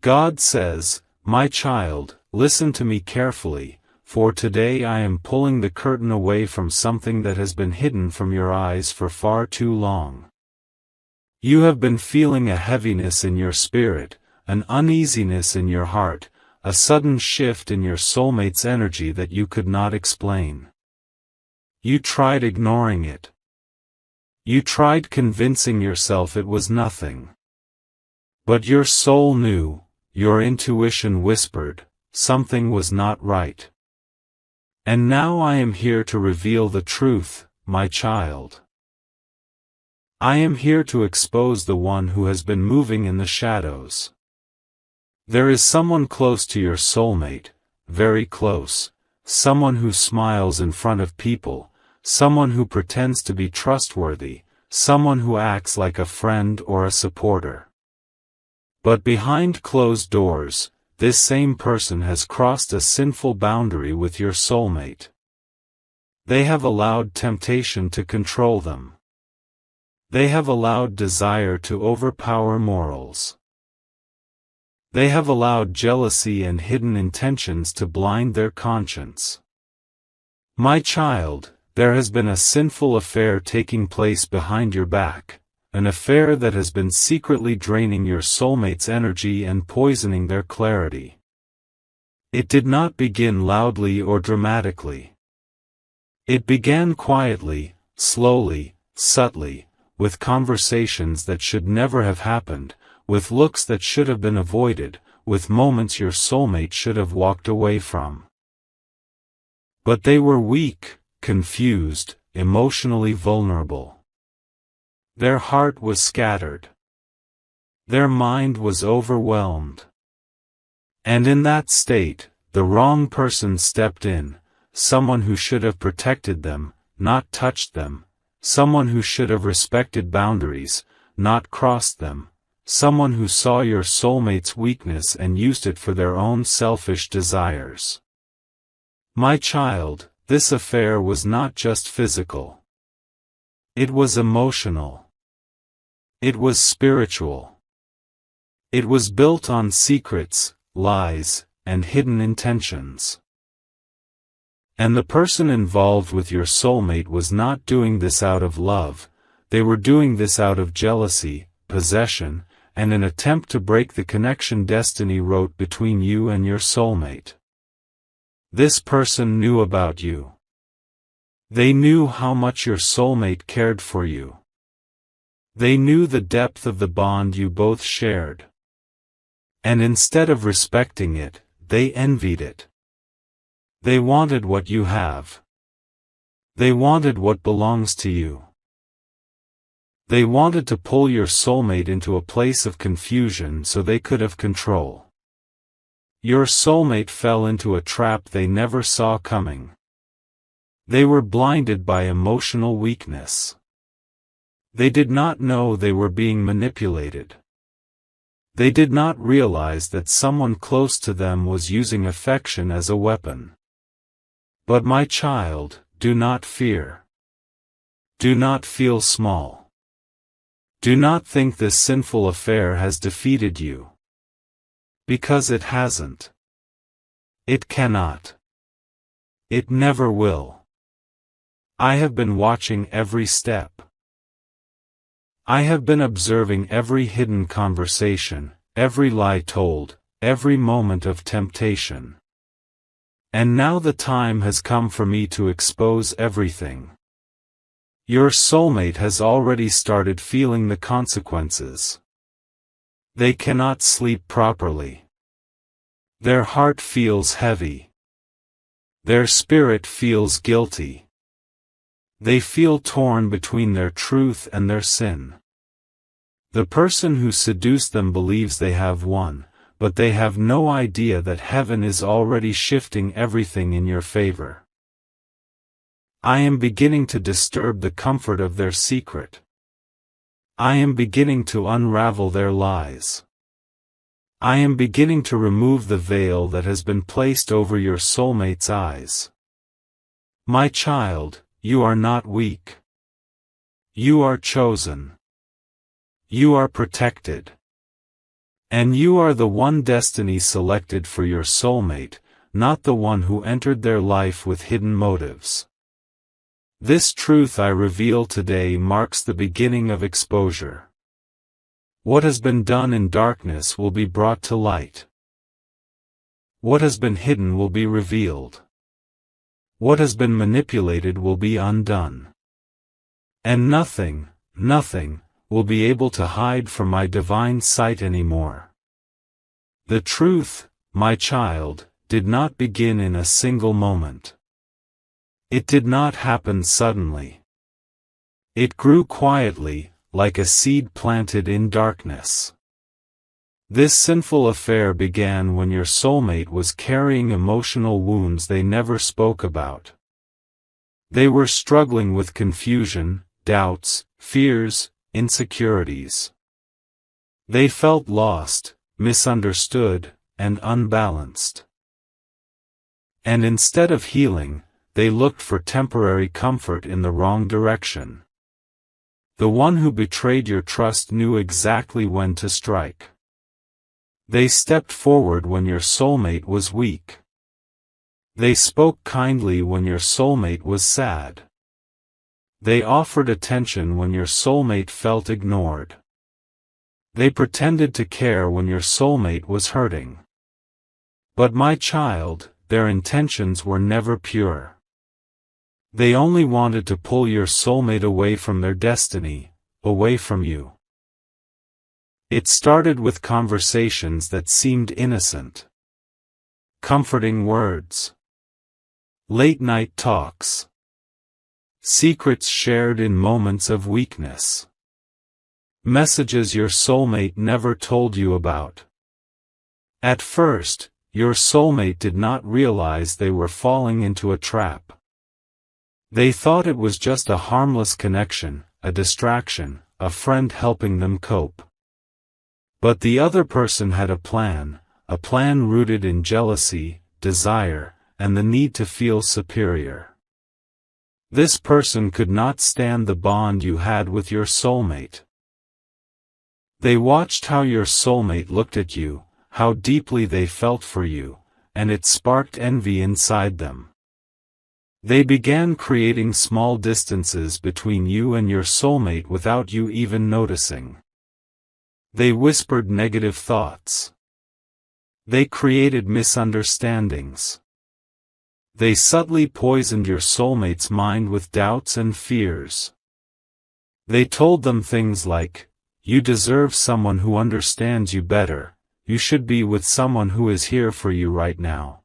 God says, "My child, listen to me carefully, for today I am pulling the curtain away from something that has been hidden from your eyes for far too long. You have been feeling a heaviness in your spirit, an uneasiness in your heart, a sudden shift in your soulmate's energy that you could not explain. You tried ignoring it. You tried convincing yourself it was nothing. But your soul knew, your intuition whispered, something was not right. And now I am here to reveal the truth, my child. I am here to expose the one who has been moving in the shadows. There is someone close to your soulmate, very close, someone who smiles in front of people, someone who pretends to be trustworthy, someone who acts like a friend or a supporter. But behind closed doors, this same person has crossed a sinful boundary with your soulmate. They have allowed temptation to control them. They have allowed desire to overpower morals. They have allowed jealousy and hidden intentions to blind their conscience. My child, there has been a sinful affair taking place behind your back, an affair that has been secretly draining your soulmate's energy and poisoning their clarity. It did not begin loudly or dramatically. It began quietly, slowly, subtly, with conversations that should never have happened, with looks that should have been avoided, with moments your soulmate should have walked away from. But they were weak, confused, emotionally vulnerable. Their heart was scattered. Their mind was overwhelmed. And in that state, the wrong person stepped in, someone who should have protected them, not touched them, someone who should have respected boundaries, not crossed them, someone who saw your soulmate's weakness and used it for their own selfish desires. My child, this affair was not just physical. It was emotional. It was spiritual. It was built on secrets, lies, and hidden intentions. And the person involved with your soulmate was not doing this out of love, they were doing this out of jealousy, possession, and an attempt to break the connection destiny wrote between you and your soulmate. This person knew about you. They knew how much your soulmate cared for you. They knew the depth of the bond you both shared. And instead of respecting it, they envied it. They wanted what you have. They wanted what belongs to you. They wanted to pull your soulmate into a place of confusion so they could have control. Your soulmate fell into a trap they never saw coming. They were blinded by emotional weakness. They did not know they were being manipulated. They did not realize that someone close to them was using affection as a weapon. But my child, do not fear. Do not feel small. Do not think this sinful affair has defeated you. Because it hasn't. It cannot. It never will. I have been watching every step. I have been observing every hidden conversation, every lie told, every moment of temptation. And now the time has come for me to expose everything. Your soulmate has already started feeling the consequences. They cannot sleep properly. Their heart feels heavy. Their spirit feels guilty. They feel torn between their truth and their sin. The person who seduced them believes they have won, but they have no idea that heaven is already shifting everything in your favor. I am beginning to disturb the comfort of their secret. I am beginning to unravel their lies. I am beginning to remove the veil that has been placed over your soulmate's eyes. My child, you are not weak. You are chosen. You are protected. And you are the one destiny selected for your soulmate, not the one who entered their life with hidden motives. This truth I reveal today marks the beginning of exposure. What has been done in darkness will be brought to light. What has been hidden will be revealed. What has been manipulated will be undone. And nothing, nothing, will be able to hide from my divine sight anymore. The truth, my child, did not begin in a single moment. It did not happen suddenly. It grew quietly, like a seed planted in darkness. This sinful affair began when your soulmate was carrying emotional wounds they never spoke about. They were struggling with confusion, doubts, fears, insecurities. They felt lost, misunderstood, and unbalanced. And instead of healing, they looked for temporary comfort in the wrong direction. The one who betrayed your trust knew exactly when to strike. They stepped forward when your soulmate was weak. They spoke kindly when your soulmate was sad. They offered attention when your soulmate felt ignored. They pretended to care when your soulmate was hurting. But my child, their intentions were never pure. They only wanted to pull your soulmate away from their destiny, away from you. It started with conversations that seemed innocent. Comforting words. Late-night talks. Secrets shared in moments of weakness. Messages your soulmate never told you about. At first, your soulmate did not realize they were falling into a trap. They thought it was just a harmless connection, a distraction, a friend helping them cope. But the other person had a plan rooted in jealousy, desire, and the need to feel superior. This person could not stand the bond you had with your soulmate. They watched how your soulmate looked at you, how deeply they felt for you, and it sparked envy inside them. They began creating small distances between you and your soulmate without you even noticing. They whispered negative thoughts. They created misunderstandings. They subtly poisoned your soulmate's mind with doubts and fears. They told them things like, "You deserve someone who understands you better, you should be with someone who is here for you right now.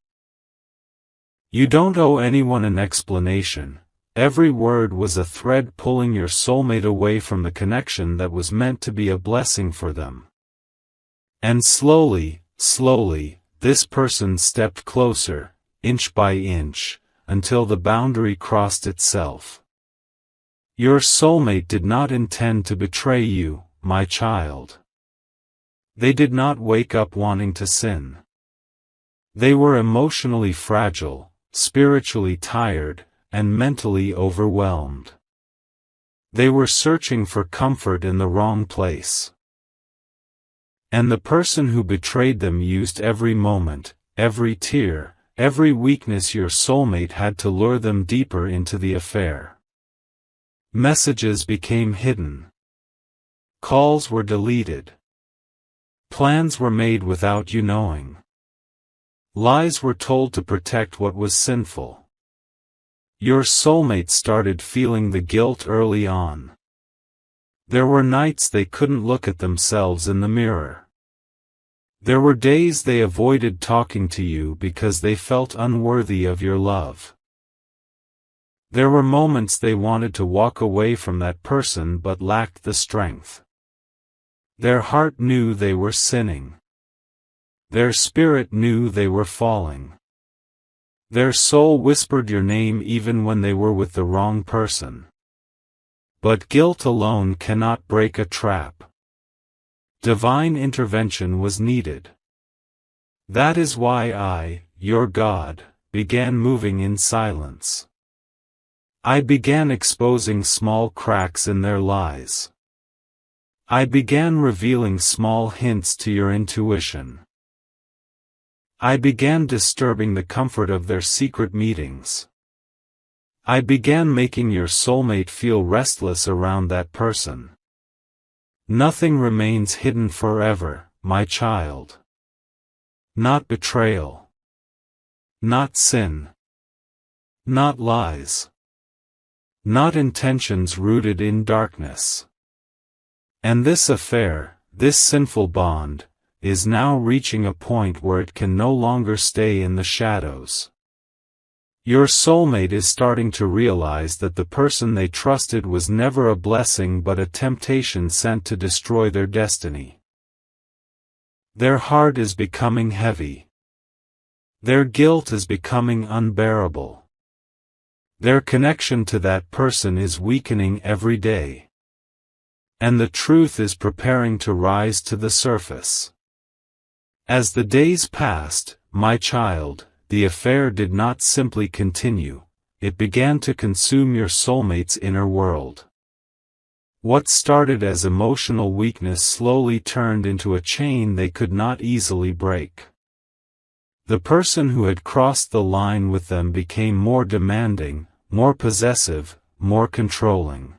You don't owe anyone an explanation." Every word was a thread pulling your soulmate away from the connection that was meant to be a blessing for them. And slowly, this person stepped closer, inch by inch, until the boundary crossed itself. Your soulmate did not intend to betray you, my child. They did not wake up wanting to sin. They were emotionally fragile, spiritually tired, and mentally overwhelmed. They were searching for comfort in the wrong place. And the person who betrayed them used every moment, every tear, every weakness your soulmate had to lure them deeper into the affair. Messages became hidden. Calls were deleted. Plans were made without you knowing. Lies were told to protect what was sinful. Your soulmate started feeling the guilt early on. There were nights they couldn't look at themselves in the mirror. There were days they avoided talking to you because they felt unworthy of your love. There were moments they wanted to walk away from that person but lacked the strength. Their heart knew they were sinning. Their spirit knew they were falling. Their soul whispered your name even when they were with the wrong person. But guilt alone cannot break a trap. Divine intervention was needed. That is why I, your God, began moving in silence. I began exposing small cracks in their lies. I began revealing small hints to your intuition. I began disturbing the comfort of their secret meetings. I began making your soulmate feel restless around that person. Nothing remains hidden forever, my child. Not betrayal. Not sin. Not lies. Not intentions rooted in darkness. And this affair, this sinful bond, is now reaching a point where it can no longer stay in the shadows. Your soulmate is starting to realize that the person they trusted was never a blessing but a temptation sent to destroy their destiny. Their heart is becoming heavy. Their guilt is becoming unbearable. Their connection to that person is weakening every day. And the truth is preparing to rise to the surface. As the days passed, my child, the affair did not simply continue, it began to consume your soulmate's inner world. What started as emotional weakness slowly turned into a chain they could not easily break. The person who had crossed the line with them became more demanding, more possessive, more controlling.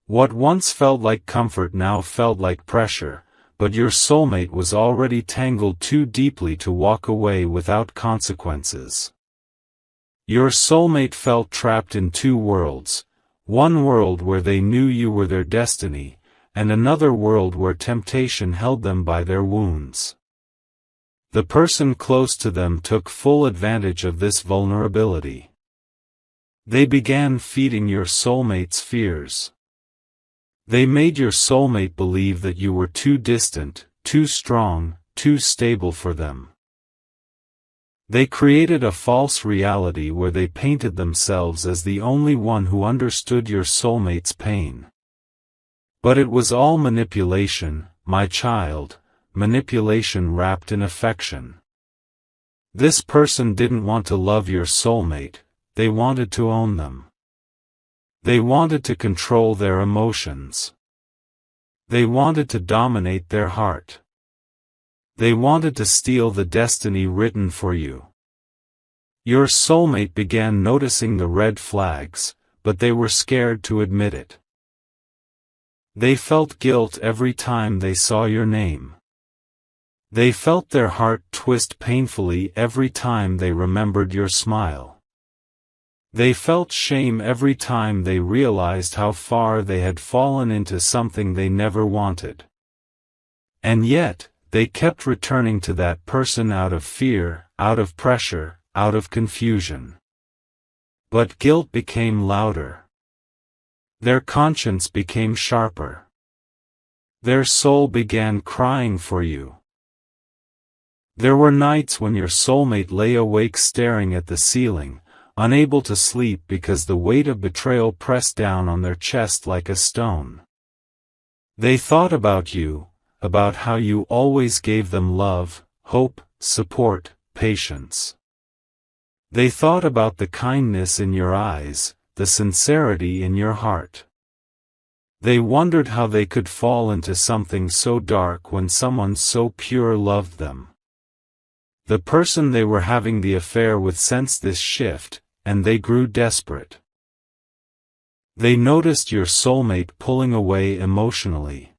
What once felt like comfort now felt like pressure, but your soulmate was already tangled too deeply to walk away without consequences. Your soulmate felt trapped in two worlds, one world where they knew you were their destiny, and another world where temptation held them by their wounds. The person close to them took full advantage of this vulnerability. They began feeding your soulmate's fears. They made your soulmate believe that you were too distant, too strong, too stable for them. They created a false reality where they painted themselves as the only one who understood your soulmate's pain. But it was all manipulation, my child, manipulation wrapped in affection. This person didn't want to love your soulmate, they wanted to own them. They wanted to control their emotions. They wanted to dominate their heart. They wanted to steal the destiny written for you. Your soulmate began noticing the red flags, but they were scared to admit it. They felt guilt every time they saw your name. They felt their heart twist painfully every time they remembered your smile. They felt shame every time they realized how far they had fallen into something they never wanted. And yet, they kept returning to that person out of fear, out of pressure, out of confusion. But guilt became louder. Their conscience became sharper. Their soul began crying for you. There were nights when your soulmate lay awake staring at the ceiling, unable to sleep because the weight of betrayal pressed down on their chest like a stone. They thought about you, about how you always gave them love, hope, support, patience. They thought about the kindness in your eyes, the sincerity in your heart. They wondered how they could fall into something so dark when someone so pure loved them. The person they were having the affair with sensed this shift, and they grew desperate. They noticed your soulmate pulling away emotionally.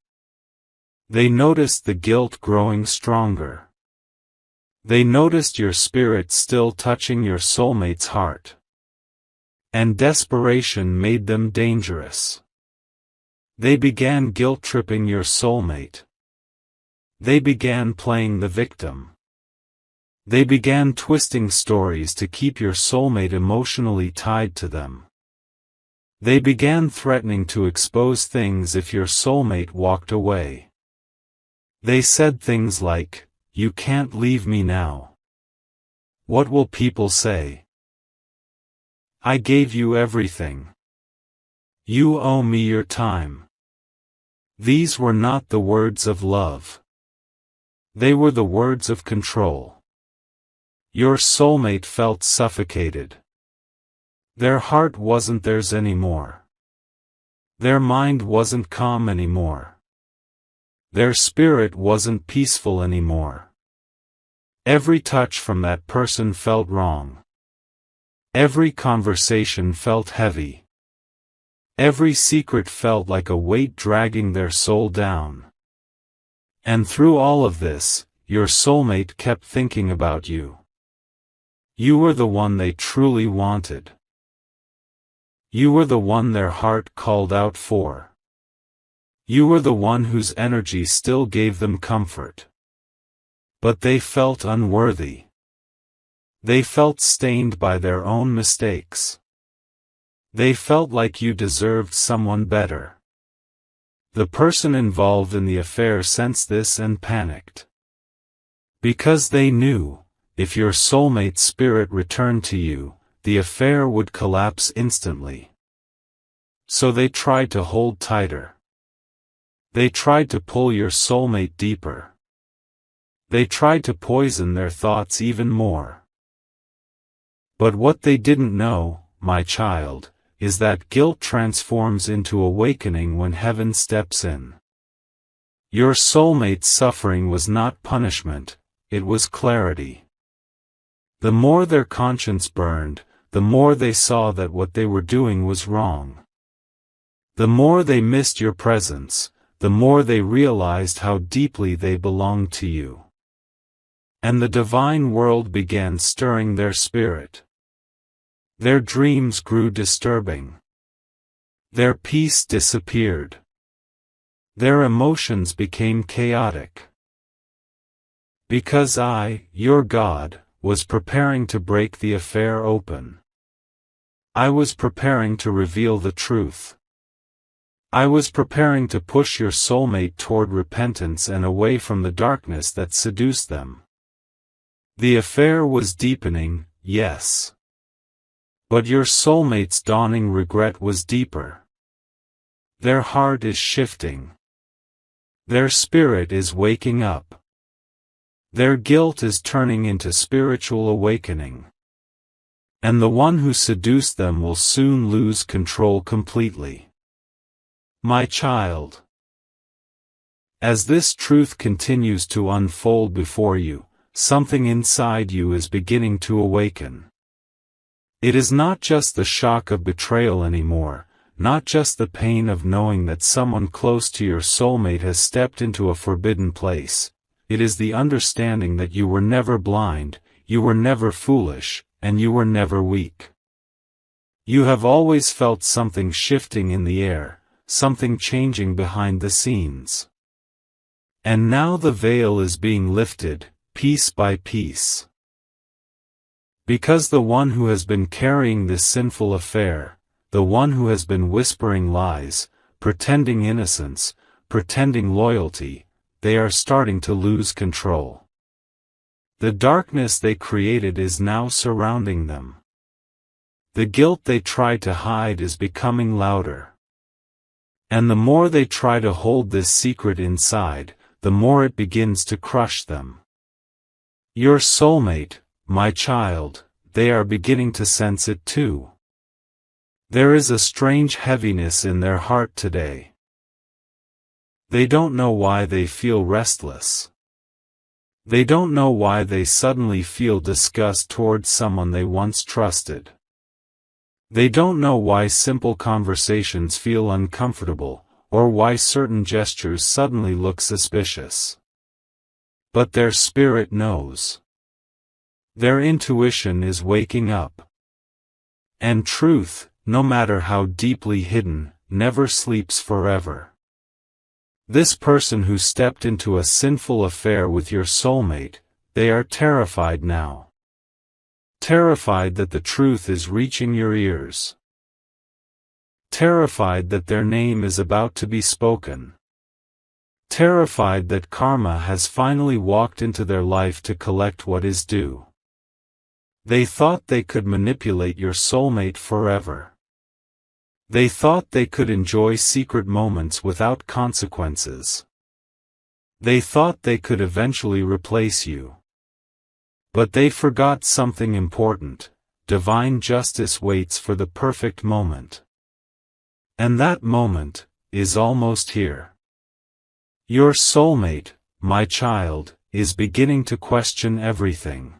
They noticed the guilt growing stronger. They noticed your spirit still touching your soulmate's heart. And desperation made them dangerous. They began guilt-tripping your soulmate. They began playing the victim. They began twisting stories to keep your soulmate emotionally tied to them. They began threatening to expose things if your soulmate walked away. They said things like, "You can't leave me now. What will people say? I gave you everything. You owe me your time." These were not the words of love. They were the words of control. Your soulmate felt suffocated. Their heart wasn't theirs anymore. Their mind wasn't calm anymore. Their spirit wasn't peaceful anymore. Every touch from that person felt wrong. Every conversation felt heavy. Every secret felt like a weight dragging their soul down. And through all of this, your soulmate kept thinking about you. You were the one they truly wanted. You were the one their heart called out for. You were the one whose energy still gave them comfort. But they felt unworthy. They felt stained by their own mistakes. They felt like you deserved someone better. The person involved in the affair sensed this and panicked. Because they knew, if your soulmate's spirit returned to you, the affair would collapse instantly. So they tried to hold tighter. They tried to pull your soulmate deeper. They tried to poison their thoughts even more. But what they didn't know, my child, is that guilt transforms into awakening when heaven steps in. Your soulmate's suffering was not punishment, it was clarity. The more their conscience burned, the more they saw that what they were doing was wrong. The more they missed your presence, the more they realized how deeply they belonged to you. And the divine world began stirring their spirit. Their dreams grew disturbing. Their peace disappeared. Their emotions became chaotic. Because I, your God, was preparing to break the affair open. I was preparing to reveal the truth. I was preparing to push your soulmate toward repentance and away from the darkness that seduced them. The affair was deepening, yes. But your soulmate's dawning regret was deeper. Their heart is shifting. Their spirit is waking up. Their guilt is turning into spiritual awakening. And the one who seduced them will soon lose control completely. My child. As this truth continues to unfold before you, something inside you is beginning to awaken. It is not just the shock of betrayal anymore, not just the pain of knowing that someone close to your soulmate has stepped into a forbidden place. It is the understanding that you were never blind, you were never foolish, and you were never weak. You have always felt something shifting in the air, something changing behind the scenes. And now the veil is being lifted, piece by piece. Because the one who has been carrying this sinful affair, the one who has been whispering lies, pretending innocence, pretending loyalty, they are starting to lose control. The darkness they created is now surrounding them. The guilt they tried to hide is becoming louder. And the more they try to hold this secret inside, the more it begins to crush them. Your soulmate, my child, they are beginning to sense it too. There is a strange heaviness in their heart today. They don't know why they feel restless. They don't know why they suddenly feel disgust towards someone they once trusted. They don't know why simple conversations feel uncomfortable, or why certain gestures suddenly look suspicious. But their spirit knows. Their intuition is waking up. And truth, no matter how deeply hidden, never sleeps forever. This person who stepped into a sinful affair with your soulmate, they are terrified now. Terrified that the truth is reaching your ears. Terrified that their name is about to be spoken. Terrified that karma has finally walked into their life to collect what is due. They thought they could manipulate your soulmate forever. They thought they could enjoy secret moments without consequences. They thought they could eventually replace you. But they forgot something important: divine justice waits for the perfect moment. And that moment is almost here. Your soulmate, my child, is beginning to question everything.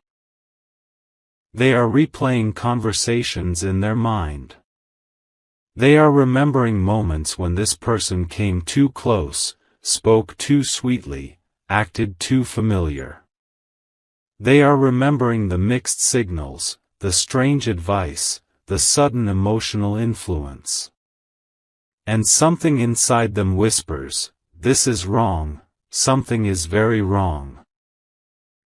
They are replaying conversations in their mind. They are remembering moments when this person came too close, spoke too sweetly, acted too familiar. They are remembering the mixed signals, the strange advice, the sudden emotional influence. And something inside them whispers, "This is wrong, something is very wrong."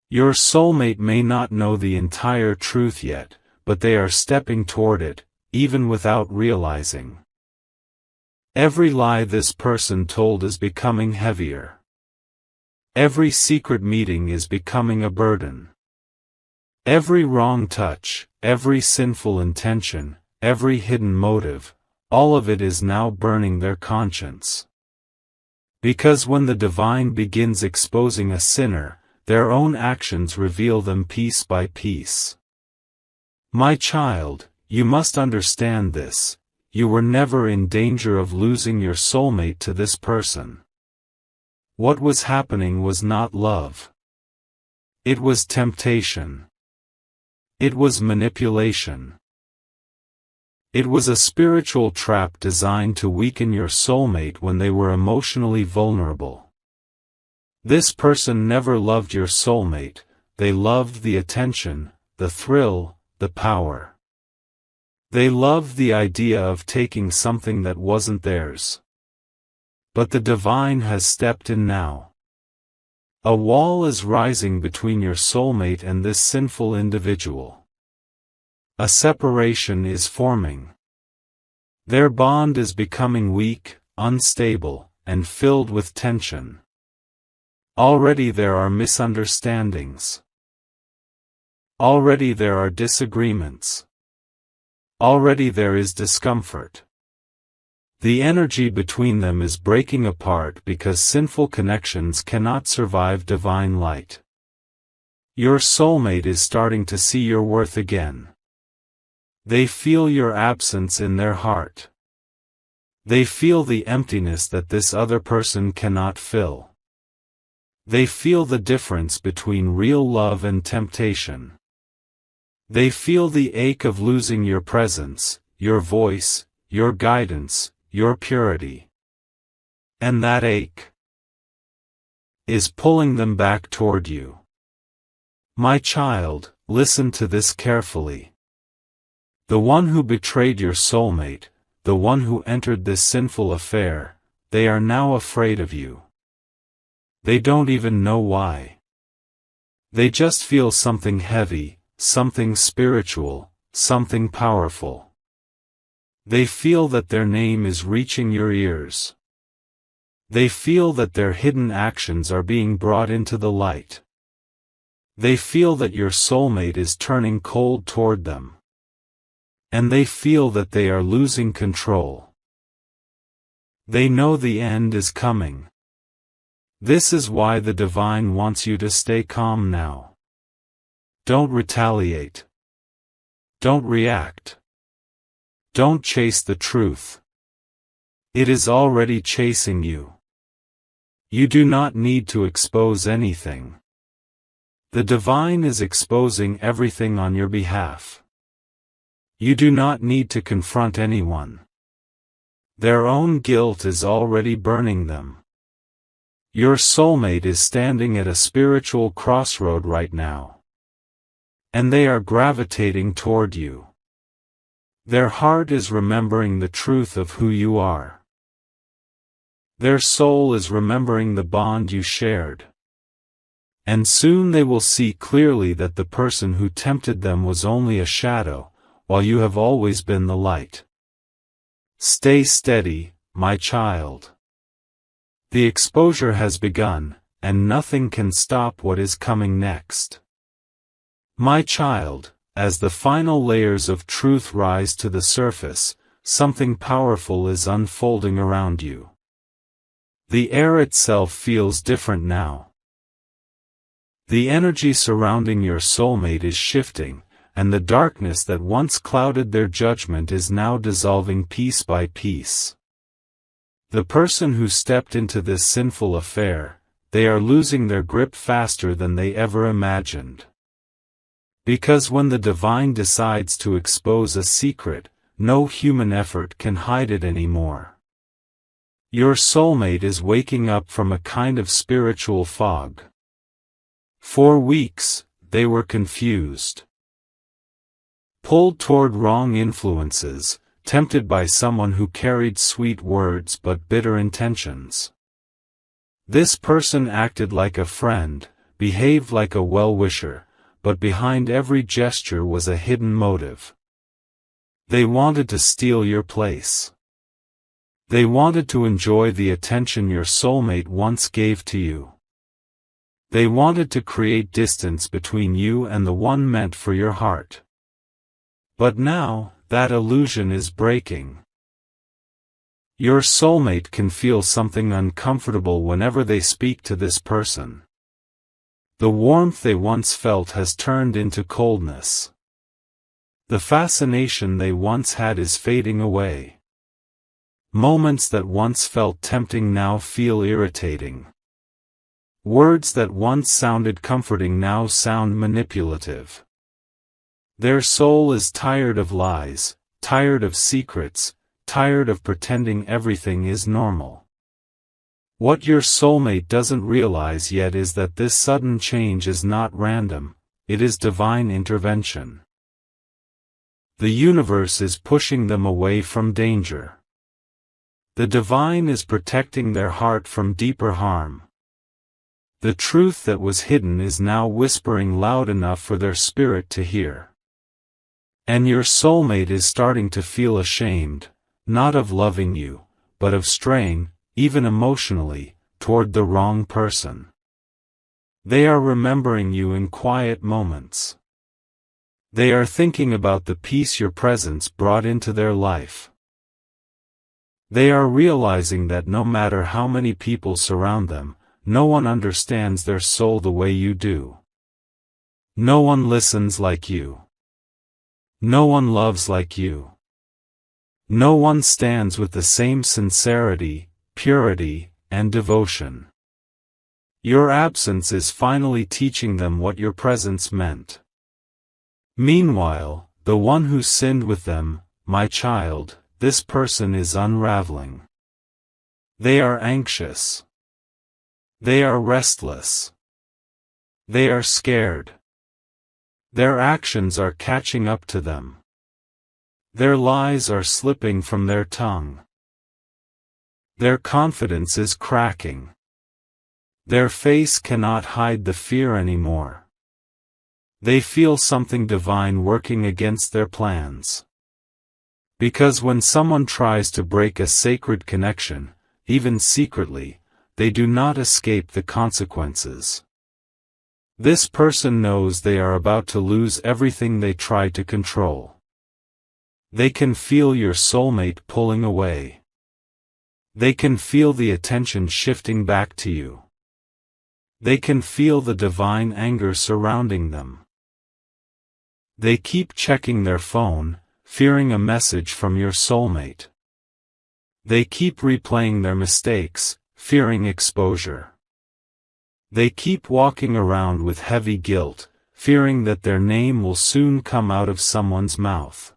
Your soulmate may not know the entire truth yet, but they are stepping toward it, even without realizing. Every lie this person told is becoming heavier. Every secret meeting is becoming a burden. Every wrong touch, every sinful intention, every hidden motive, all of it is now burning their conscience. Because when the divine begins exposing a sinner, their own actions reveal them piece by piece. My child, you must understand this. You were never in danger of losing your soulmate to this person. What was happening was not love. It was temptation. It was manipulation. It was a spiritual trap designed to weaken your soulmate when they were emotionally vulnerable. This person never loved your soulmate, they loved the attention, the thrill, the power. They loved the idea of taking something that wasn't theirs. But the divine has stepped in now. A wall is rising between your soulmate and this sinful individual. A separation is forming. Their bond is becoming weak, unstable, and filled with tension. Already there are misunderstandings. Already there are disagreements. Already there is discomfort. The energy between them is breaking apart because sinful connections cannot survive divine light. Your soulmate is starting to see your worth again. They feel your absence in their heart. They feel the emptiness that this other person cannot fill. They feel the difference between real love and temptation. They feel the ache of losing your presence, your voice, your guidance, your purity. And that ache is pulling them back toward you. My child, listen to this carefully. The one who betrayed your soulmate, the one who entered this sinful affair, they are now afraid of you. They don't even know why. They just feel something heavy, something spiritual, something powerful. They feel that their name is reaching your ears. They feel that their hidden actions are being brought into the light. They feel that your soulmate is turning cold toward them. And they feel that they are losing control. They know the end is coming. This is why the divine wants you to stay calm now. Don't retaliate. Don't react. Don't chase the truth. It is already chasing you. You do not need to expose anything. The divine is exposing everything on your behalf. You do not need to confront anyone. Their own guilt is already burning them. Your soulmate is standing at a spiritual crossroad right now. And they are gravitating toward you. Their heart is remembering the truth of who you are. Their soul is remembering the bond you shared. And soon they will see clearly that the person who tempted them was only a shadow, while you have always been the light. Stay steady, my child. The exposure has begun, and nothing can stop what is coming next. My child, as the final layers of truth rise to the surface, something powerful is unfolding around you. The air itself feels different now. The energy surrounding your soulmate is shifting, and the darkness that once clouded their judgment is now dissolving piece by piece. The person who stepped into this sinful affair, they are losing their grip faster than they ever imagined. Because when the divine decides to expose a secret, no human effort can hide it anymore. Your soulmate is waking up from a kind of spiritual fog. For weeks, they were confused. Pulled toward wrong influences, tempted by someone who carried sweet words but bitter intentions. This person acted like a friend, behaved like a well-wisher, but behind every gesture was a hidden motive. They wanted to steal your place. They wanted to enjoy the attention your soulmate once gave to you. They wanted to create distance between you and the one meant for your heart. But now, that illusion is breaking. Your soulmate can feel something uncomfortable whenever they speak to this person. The warmth they once felt has turned into coldness. The fascination they once had is fading away. Moments that once felt tempting now feel irritating. Words that once sounded comforting now sound manipulative. Their soul is tired of lies, tired of secrets, tired of pretending everything is normal. What your soulmate doesn't realize yet is that this sudden change is not random, it is divine intervention. The universe is pushing them away from danger. The divine is protecting their heart from deeper harm. The truth that was hidden is now whispering loud enough for their spirit to hear. And your soulmate is starting to feel ashamed, not of loving you, but of straying, even emotionally, toward the wrong person. They are remembering you in quiet moments. They are thinking about the peace your presence brought into their life. They are realizing that no matter how many people surround them, no one understands their soul the way you do. No one listens like you. No one loves like you. No one stands with the same sincerity, purity, and devotion. Your absence is finally teaching them what your presence meant. Meanwhile, the one who sinned with them, my child, this person is unraveling. They are anxious. They are restless. They are scared. Their actions are catching up to them. Their lies are slipping from their tongue. Their confidence is cracking. Their face cannot hide the fear anymore. They feel something divine working against their plans. Because when someone tries to break a sacred connection, even secretly, they do not escape the consequences. This person knows they are about to lose everything they try to control. They can feel your soulmate pulling away. They can feel the attention shifting back to you. They can feel the divine anger surrounding them. They keep checking their phone, fearing a message from your soulmate. They keep replaying their mistakes, fearing exposure. They keep walking around with heavy guilt, fearing that their name will soon come out of someone's mouth.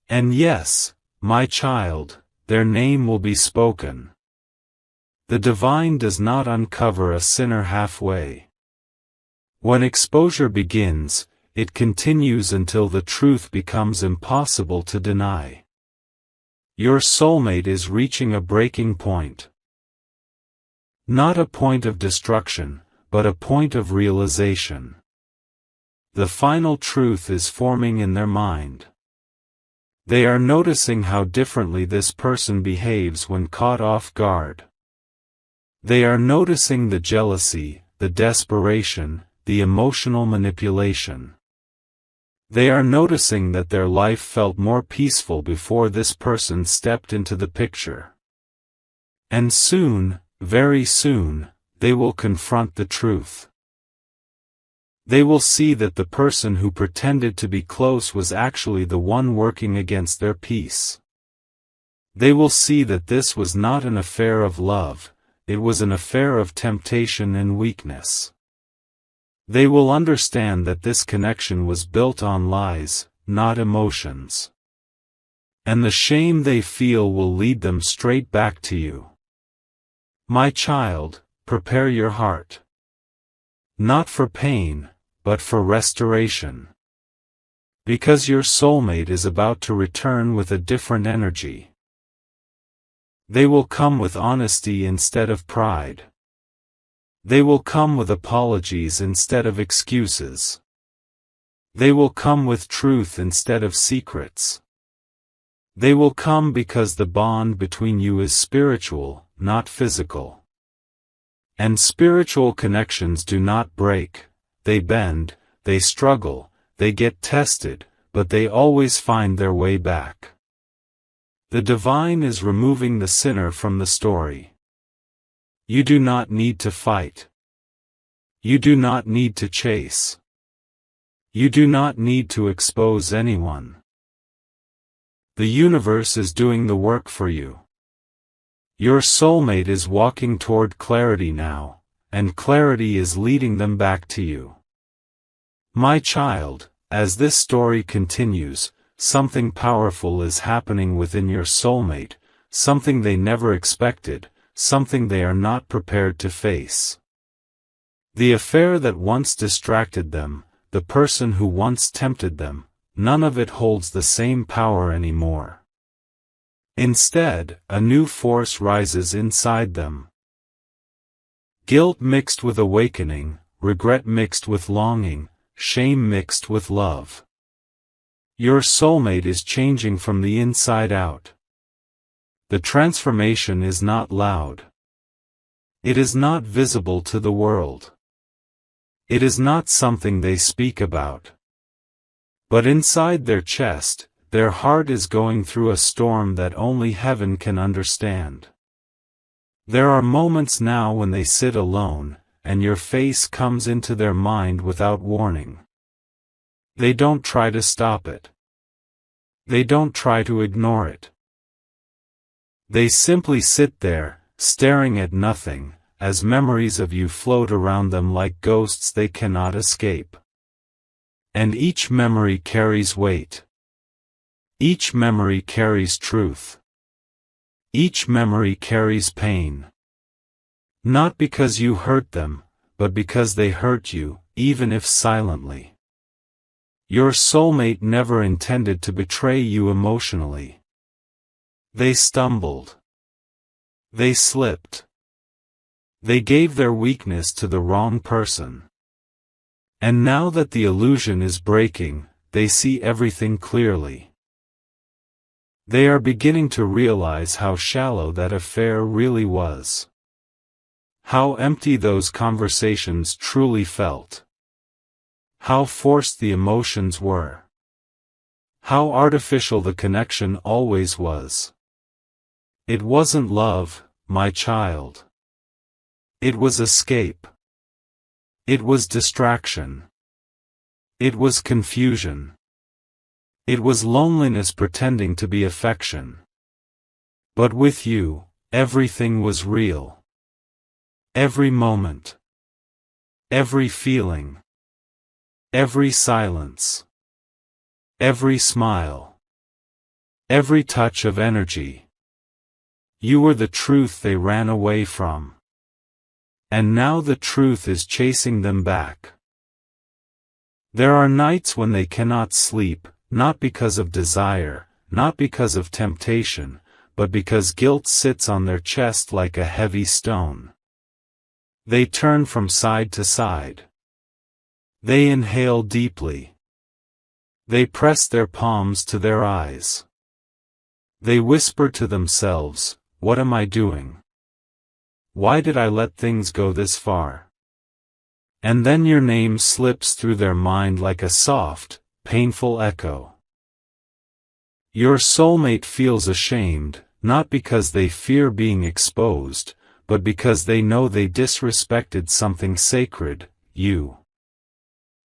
And yes, my child, their name will be spoken. The divine does not uncover a sinner halfway. When exposure begins, it continues until the truth becomes impossible to deny. Your soulmate is reaching a breaking point. Not a point of destruction, but a point of realization. The final truth is forming in their mind. They are noticing how differently this person behaves when caught off guard. They are noticing the jealousy, the desperation, the emotional manipulation. They are noticing that their life felt more peaceful before this person stepped into the picture. And soon, very soon, they will confront the truth. They will see that the person who pretended to be close was actually the one working against their peace. They will see that this was not an affair of love, it was an affair of temptation and weakness. They will understand that this connection was built on lies, not emotions. And the shame they feel will lead them straight back to you. My child, prepare your heart. Not for pain, but for restoration. Because your soulmate is about to return with a different energy. They will come with honesty instead of pride. They will come with apologies instead of excuses. They will come with truth instead of secrets. They will come because the bond between you is spiritual, not physical. And spiritual connections do not break, they bend, they struggle, they get tested, but they always find their way back. The divine is removing the sinner from the story. You do not need to fight. You do not need to chase. You do not need to expose anyone. The universe is doing the work for you. Your soulmate is walking toward clarity now, and clarity is leading them back to you. My child, as this story continues, something powerful is happening within your soulmate, something they never expected, something they are not prepared to face. The affair that once distracted them, the person who once tempted them, none of it holds the same power anymore. Instead, a new force rises inside them. Guilt mixed with awakening, regret mixed with longing, shame mixed with love. Your soulmate is changing from the inside out. The transformation is not loud. It is not visible to the world. It is not something they speak about. But inside their chest, their heart is going through a storm that only heaven can understand. There are moments now when they sit alone, and your face comes into their mind without warning. They don't try to stop it. They don't try to ignore it. They simply sit there, staring at nothing, as memories of you float around them like ghosts they cannot escape. And each memory carries weight. Each memory carries truth. Each memory carries pain. Not because you hurt them, but because they hurt you, even if silently. Your soulmate never intended to betray you emotionally. They stumbled. They slipped. They gave their weakness to the wrong person. And now that the illusion is breaking, they see everything clearly. They are beginning to realize how shallow that affair really was. How empty those conversations truly felt. How forced the emotions were. How artificial the connection always was. It wasn't love, my child. It was escape. It was distraction. It was confusion. It was loneliness pretending to be affection. But with you, everything was real. Every moment. Every feeling. Every silence. Every smile. Every touch of energy. You were the truth they ran away from. And now the truth is chasing them back. There are nights when they cannot sleep, not because of desire, not because of temptation, but because guilt sits on their chest like a heavy stone. They turn from side to side. They inhale deeply. They press their palms to their eyes. They whisper to themselves, "What am I doing? Why did I let things go this far?" And then your name slips through their mind like a soft, painful echo. Your soulmate feels ashamed, not because they fear being exposed, but because they know they disrespected something sacred, you.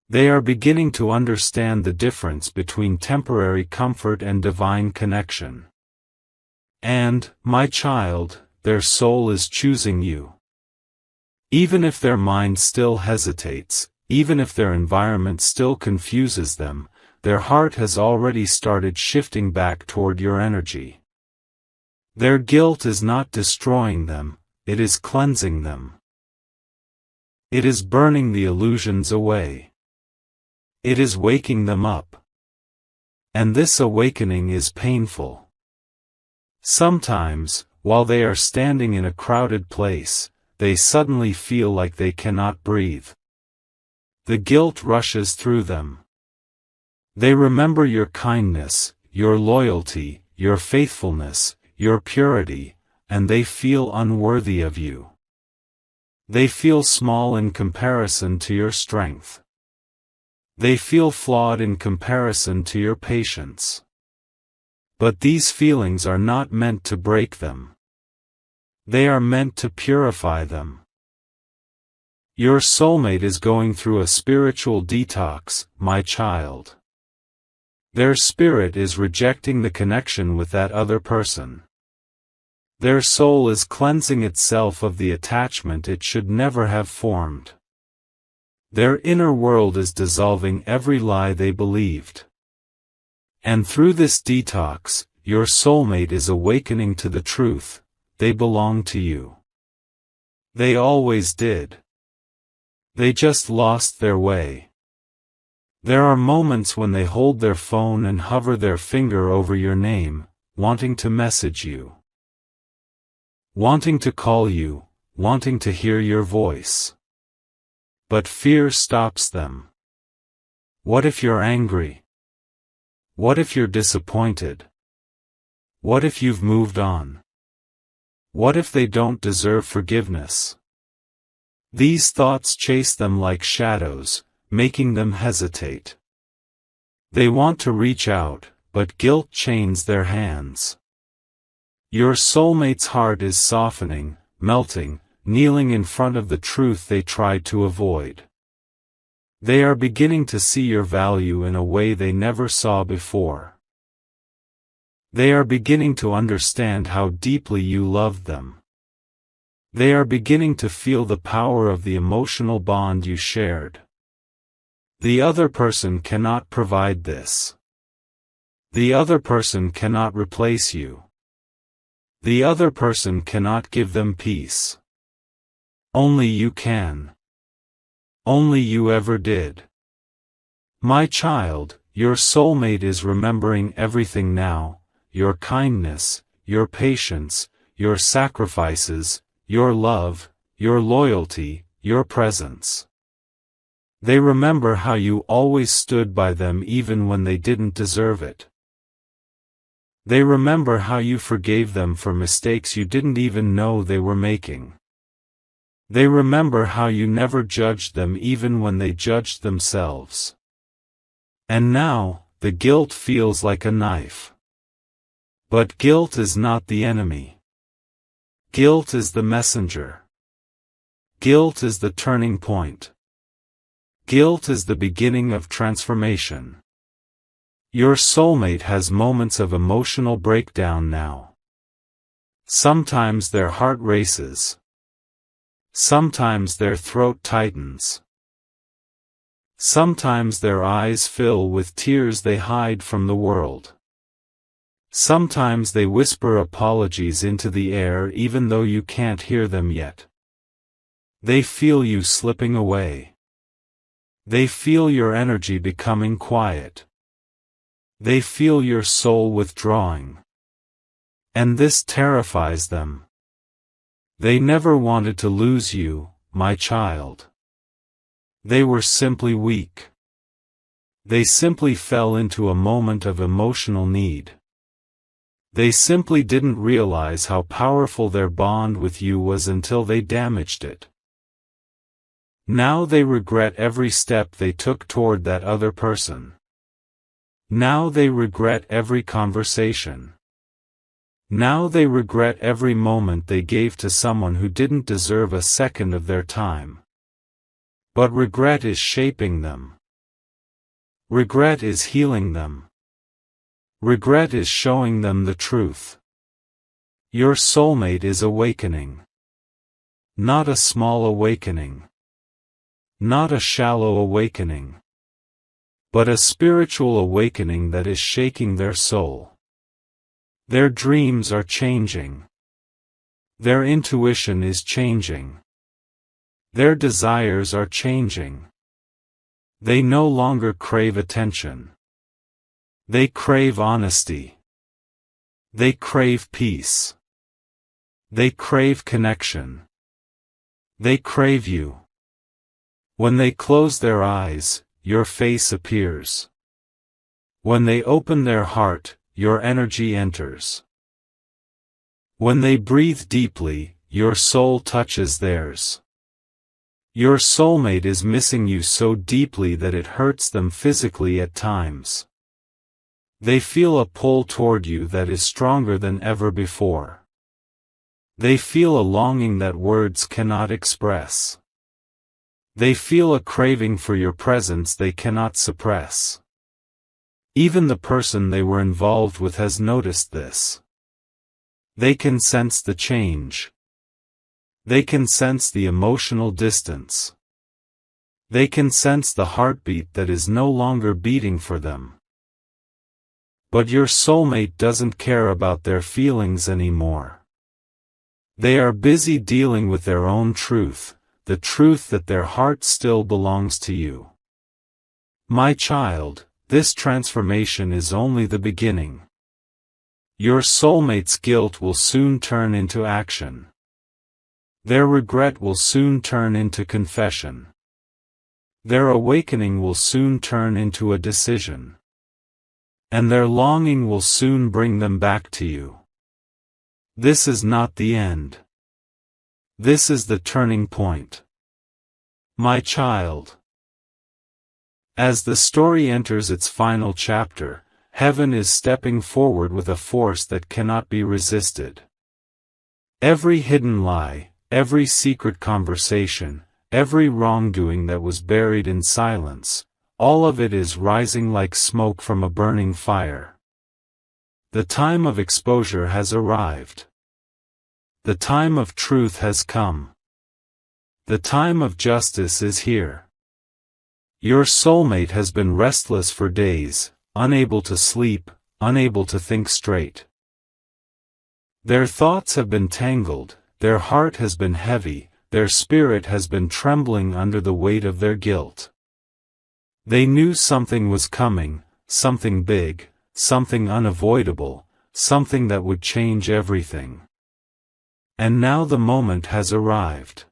They are beginning to understand the difference between temporary comfort and divine connection. And, my child, their soul is choosing you. Even if their mind still hesitates, even if their environment still confuses them, their heart has already started shifting back toward your energy. Their guilt is not destroying them, it is cleansing them. It is burning the illusions away. It is waking them up. And this awakening is painful. Sometimes, while they are standing in a crowded place, they suddenly feel like they cannot breathe. The guilt rushes through them. They remember your kindness, your loyalty, your faithfulness, your purity, and they feel unworthy of you. They feel small in comparison to your strength. They feel flawed in comparison to your patience. But these feelings are not meant to break them. They are meant to purify them. Your soulmate is going through a spiritual detox, my child. Their spirit is rejecting the connection with that other person. Their soul is cleansing itself of the attachment it should never have formed. Their inner world is dissolving every lie they believed. And through this detox, your soulmate is awakening to the truth: they belong to you. They always did. They just lost their way. There are moments when they hold their phone and hover their finger over your name, wanting to message you. Wanting to call you, wanting to hear your voice. But fear stops them. What if you're angry? What if you're disappointed? What if you've moved on? What if they don't deserve forgiveness? These thoughts chase them like shadows, making them hesitate. They want to reach out, but guilt chains their hands. Your soulmate's heart is softening, melting, kneeling in front of the truth they tried to avoid. They are beginning to see your value in a way they never saw before. They are beginning to understand how deeply you loved them. They are beginning to feel the power of the emotional bond you shared. The other person cannot provide this. The other person cannot replace you. The other person cannot give them peace. Only you can. Only you ever did. My child, your soulmate is remembering everything now: your kindness, your patience, your sacrifices, your love, your loyalty, your presence. They remember how you always stood by them even when they didn't deserve it. They remember how you forgave them for mistakes you didn't even know they were making. They remember how you never judged them even when they judged themselves. And now, the guilt feels like a knife. But guilt is not the enemy. Guilt is the messenger. Guilt is the turning point. Guilt is the beginning of transformation. Your soulmate has moments of emotional breakdown now. Sometimes their heart races. Sometimes their throat tightens. Sometimes their eyes fill with tears they hide from the world. Sometimes they whisper apologies into the air even though you can't hear them yet. They feel you slipping away. They feel your energy becoming quiet. They feel your soul withdrawing. And this terrifies them. They never wanted to lose you, my child. They were simply weak. They simply fell into a moment of emotional need. They simply didn't realize how powerful their bond with you was until they damaged it. Now they regret every step they took toward that other person. Now they regret every conversation. Now they regret every moment they gave to someone who didn't deserve a second of their time. But regret is shaping them. Regret is healing them. Regret is showing them the truth. Your soulmate is awakening. Not a small awakening. Not a shallow awakening. But a spiritual awakening that is shaking their soul. Their dreams are changing. Their intuition is changing. Their desires are changing. They no longer crave attention. They crave honesty. They crave peace. They crave connection. They crave you. When they close their eyes, your face appears. When they open their heart, your energy enters. When they breathe deeply, your soul touches theirs. Your soulmate is missing you so deeply that it hurts them physically at times. They feel a pull toward you that is stronger than ever before. They feel a longing that words cannot express. They feel a craving for your presence they cannot suppress. Even the person they were involved with has noticed this. They can sense the change. They can sense the emotional distance. They can sense the heartbeat that is no longer beating for them. But your soulmate doesn't care about their feelings anymore. They are busy dealing with their own truth, the truth that their heart still belongs to you. My child, this transformation is only the beginning. Your soulmate's guilt will soon turn into action. Their regret will soon turn into confession. Their awakening will soon turn into a decision. And their longing will soon bring them back to you. This is not the end. This is the turning point. My child. As the story enters its final chapter, heaven is stepping forward with a force that cannot be resisted. Every hidden lie, every secret conversation, every wrongdoing that was buried in silence, all of it is rising like smoke from a burning fire. The time of exposure has arrived. The time of truth has come. The time of justice is here. Your soulmate has been restless for days, unable to sleep, unable to think straight. Their thoughts have been tangled, their heart has been heavy, their spirit has been trembling under the weight of their guilt. They knew something was coming, something big, something unavoidable, something that would change everything. And now the moment has arrived.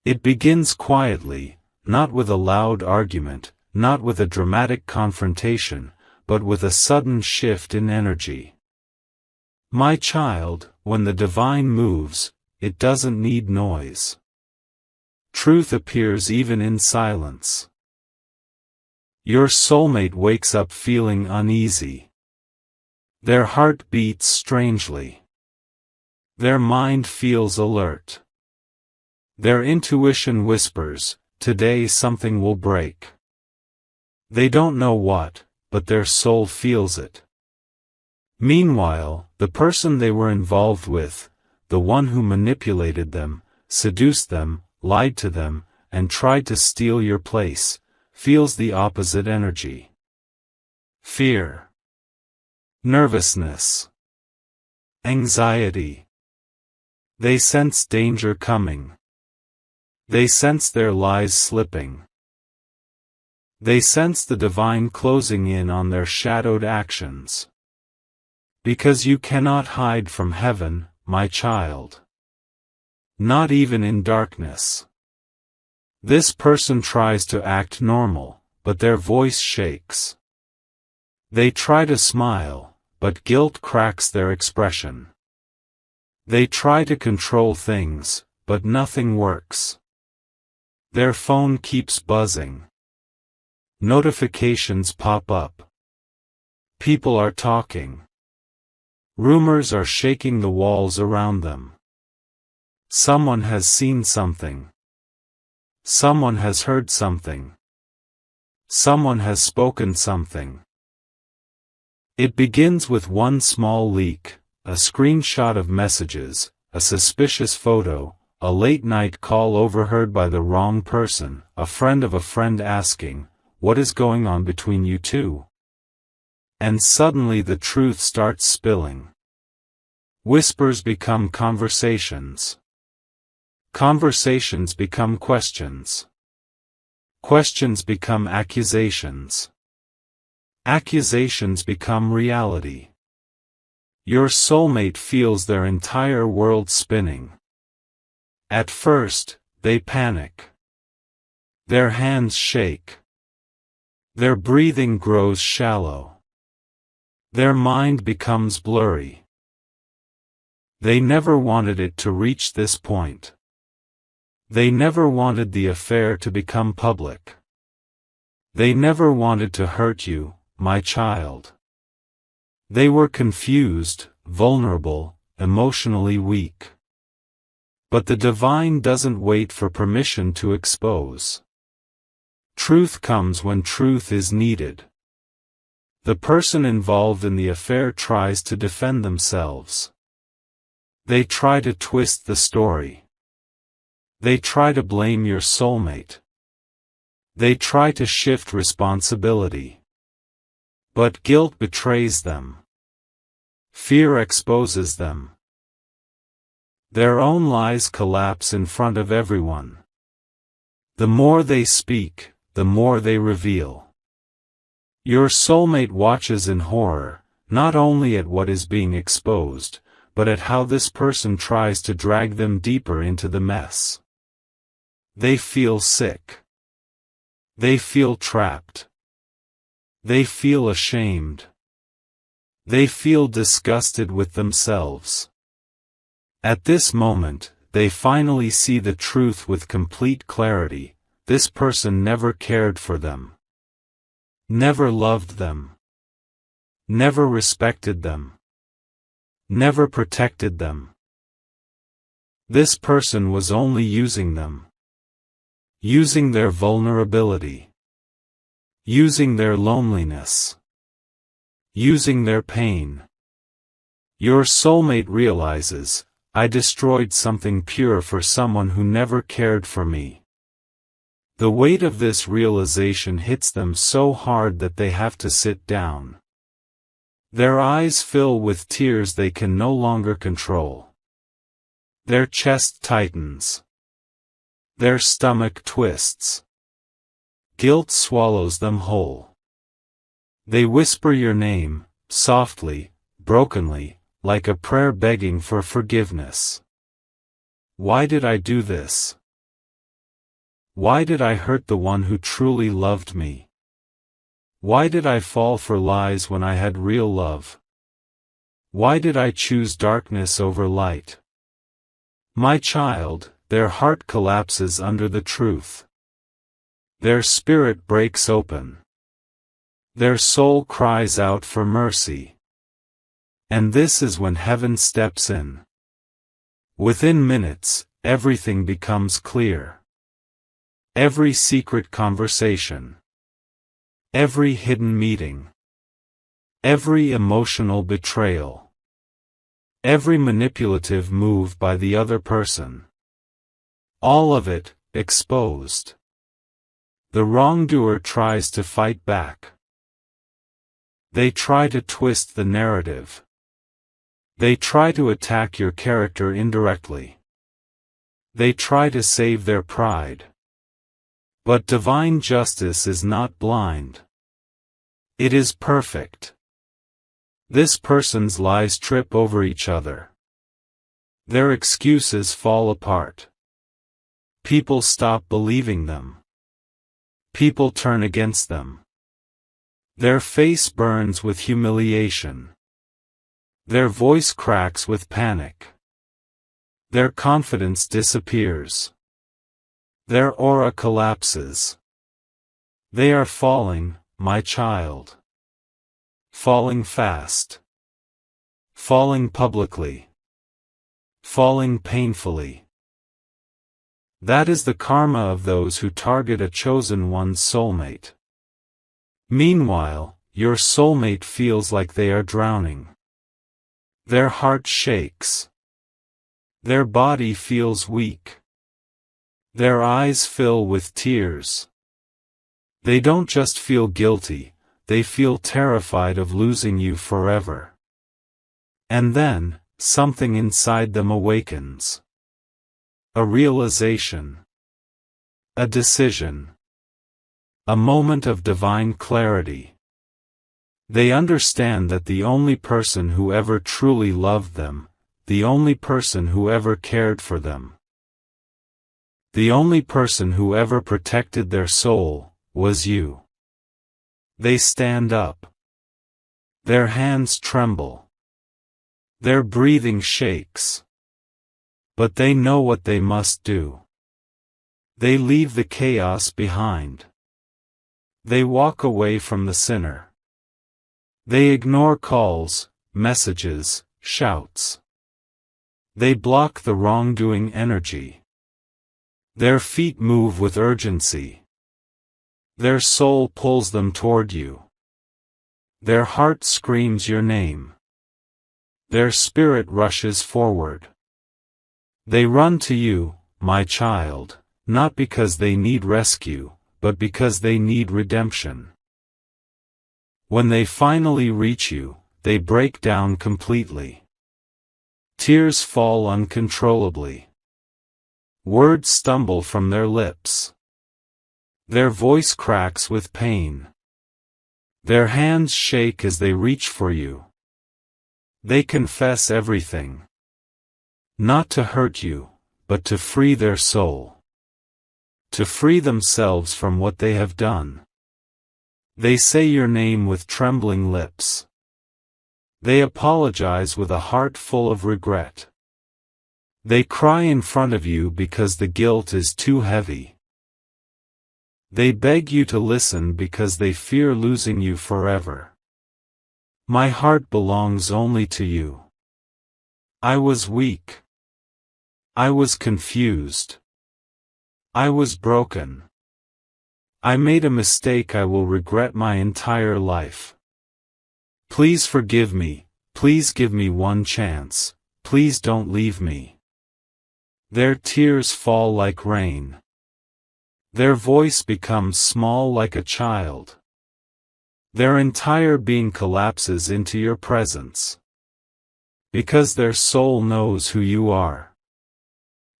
It begins quietly, not with a loud argument, not with a dramatic confrontation, but with a sudden shift in energy. My child, when the divine moves, it doesn't need noise. Truth appears even in silence. Your soulmate wakes up feeling uneasy. Their heart beats strangely. Their mind feels alert. Their intuition whispers, today something will break. They don't know what, but their soul feels it. Meanwhile, the person they were involved with, the one who manipulated them, seduced them, lied to them, and tried to steal your place, feels the opposite energy. Fear. Nervousness. Anxiety. They sense danger coming. They sense their lies slipping. They sense the divine closing in on their shadowed actions. Because you cannot hide from heaven, my child. Not even in darkness. This person tries to act normal, but their voice shakes. They try to smile, but guilt cracks their expression. They try to control things, but nothing works. Their phone keeps buzzing. Notifications pop up. People are talking. Rumors are shaking the walls around them. Someone has seen something. Someone has heard something. Someone has spoken something. It begins with one small leak, a screenshot of messages, a suspicious photo, a late-night call overheard by the wrong person, a friend of a friend asking, "What is going on between you two?" And suddenly the truth starts spilling. Whispers become conversations. Conversations become questions. Questions become accusations. Accusations become reality. Your soulmate feels their entire world spinning. At first, they panic. Their hands shake. Their breathing grows shallow. Their mind becomes blurry. They never wanted it to reach this point. They never wanted the affair to become public. They never wanted to hurt you, my child. They were confused, vulnerable, emotionally weak. But the divine doesn't wait for permission to expose. Truth comes when truth is needed. The person involved in the affair tries to defend themselves. They try to twist the story. They try to blame your soulmate. They try to shift responsibility. But guilt betrays them. Fear exposes them. Their own lies collapse in front of everyone. The more they speak, the more they reveal. Your soulmate watches in horror, not only at what is being exposed, but at how this person tries to drag them deeper into the mess. They feel sick. They feel trapped. They feel ashamed. They feel disgusted with themselves. At this moment, they finally see the truth with complete clarity. This person never cared for them. Never loved them. Never respected them. Never protected them. This person was only using them. Using their vulnerability. Using their loneliness. Using their pain. Your soulmate realizes, I destroyed something pure for someone who never cared for me. The weight of this realization hits them so hard that they have to sit down. Their eyes fill with tears they can no longer control. Their chest tightens. Their stomach twists. Guilt swallows them whole. They whisper your name, softly, brokenly, like a prayer begging for forgiveness. Why did I do this? Why did I hurt the one who truly loved me? Why did I fall for lies when I had real love? Why did I choose darkness over light? My child, their heart collapses under the truth. Their spirit breaks open. Their soul cries out for mercy. And this is when heaven steps in. Within minutes, everything becomes clear. Every secret conversation. Every hidden meeting. Every emotional betrayal. Every manipulative move by the other person. All of it, exposed. The wrongdoer tries to fight back. They try to twist the narrative. They try to attack your character indirectly. They try to save their pride. But divine justice is not blind. It is perfect. This person's lies trip over each other. Their excuses fall apart. People stop believing them. People turn against them. Their face burns with humiliation. Their voice cracks with panic. Their confidence disappears. Their aura collapses. They are falling, my child. Falling fast. Falling publicly. Falling painfully. That is the karma of those who target a chosen one's soulmate. Meanwhile, your soulmate feels like they are drowning. Their heart shakes. Their body feels weak. Their eyes fill with tears. They don't just feel guilty, they feel terrified of losing you forever. And then, something inside them awakens. A realization. A decision. A moment of divine clarity. They understand that the only person who ever truly loved them, the only person who ever cared for them, the only person who ever protected their soul, was you. They stand up. Their hands tremble. Their breathing shakes. But they know what they must do. They leave the chaos behind. They walk away from the sinner. They ignore calls, messages, shouts. They block the wrongdoing energy. Their feet move with urgency. Their soul pulls them toward you. Their heart screams your name. Their spirit rushes forward. They run to you, my child, not because they need rescue, but because they need redemption. When they finally reach you, they break down completely. Tears fall uncontrollably. Words stumble from their lips. Their voice cracks with pain. Their hands shake as they reach for you. They confess everything. Not to hurt you, but to free their soul. To free themselves from what they have done. They say your name with trembling lips. They apologize with a heart full of regret. They cry in front of you because the guilt is too heavy. They beg you to listen because they fear losing you forever. My heart belongs only to you. I was weak. I was confused. I was broken. I made a mistake I will regret my entire life. Please forgive me, please give me one chance, please don't leave me. Their tears fall like rain. Their voice becomes small like a child. Their entire being collapses into your presence. Because their soul knows who you are.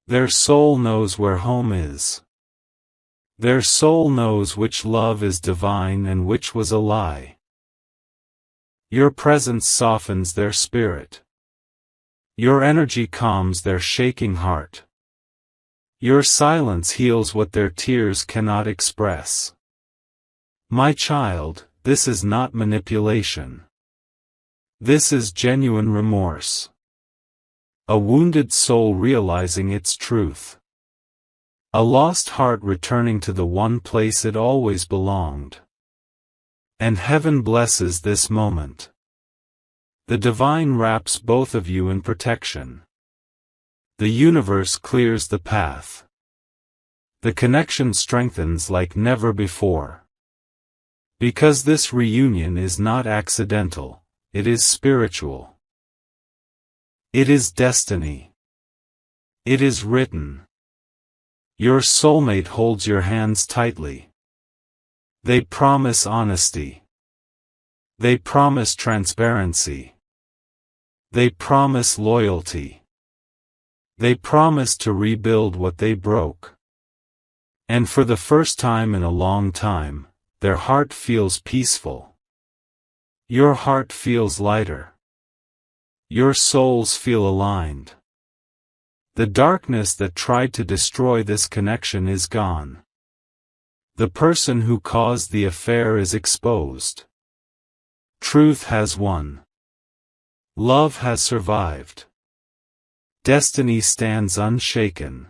Their soul knows where home is. Their soul knows which love is divine and which was a lie. Your presence softens their spirit. Your energy calms their shaking heart. Your silence heals what their tears cannot express. My child, this is not manipulation. This is genuine remorse. A wounded soul realizing its truth. A lost heart returning to the one place it always belonged. And heaven blesses this moment. The divine wraps both of you in protection. The universe clears the path. The connection strengthens like never before. Because this reunion is not accidental, it is spiritual. It is destiny. It is written. Your soulmate holds your hands tightly. They promise honesty. They promise transparency. They promise loyalty. They promise to rebuild what they broke. And for the first time in a long time, their heart feels peaceful. Your heart feels lighter. Your souls feel aligned. The darkness that tried to destroy this connection is gone. The person who caused the affair is exposed. Truth has won. Love has survived. Destiny stands unshaken.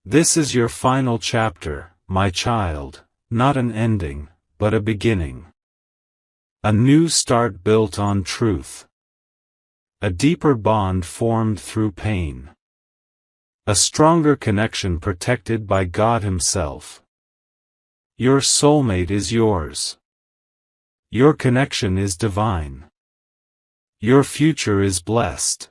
This is your final chapter, my child, not an ending, but a beginning. A new start built on truth. A deeper bond formed through pain. A stronger connection protected by God Himself. Your soulmate is yours. Your connection is divine. Your future is blessed.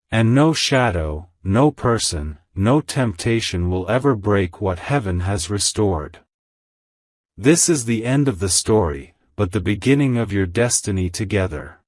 And no shadow, no person, no temptation will ever break what heaven has restored. This is the end of the story, but the beginning of your destiny together.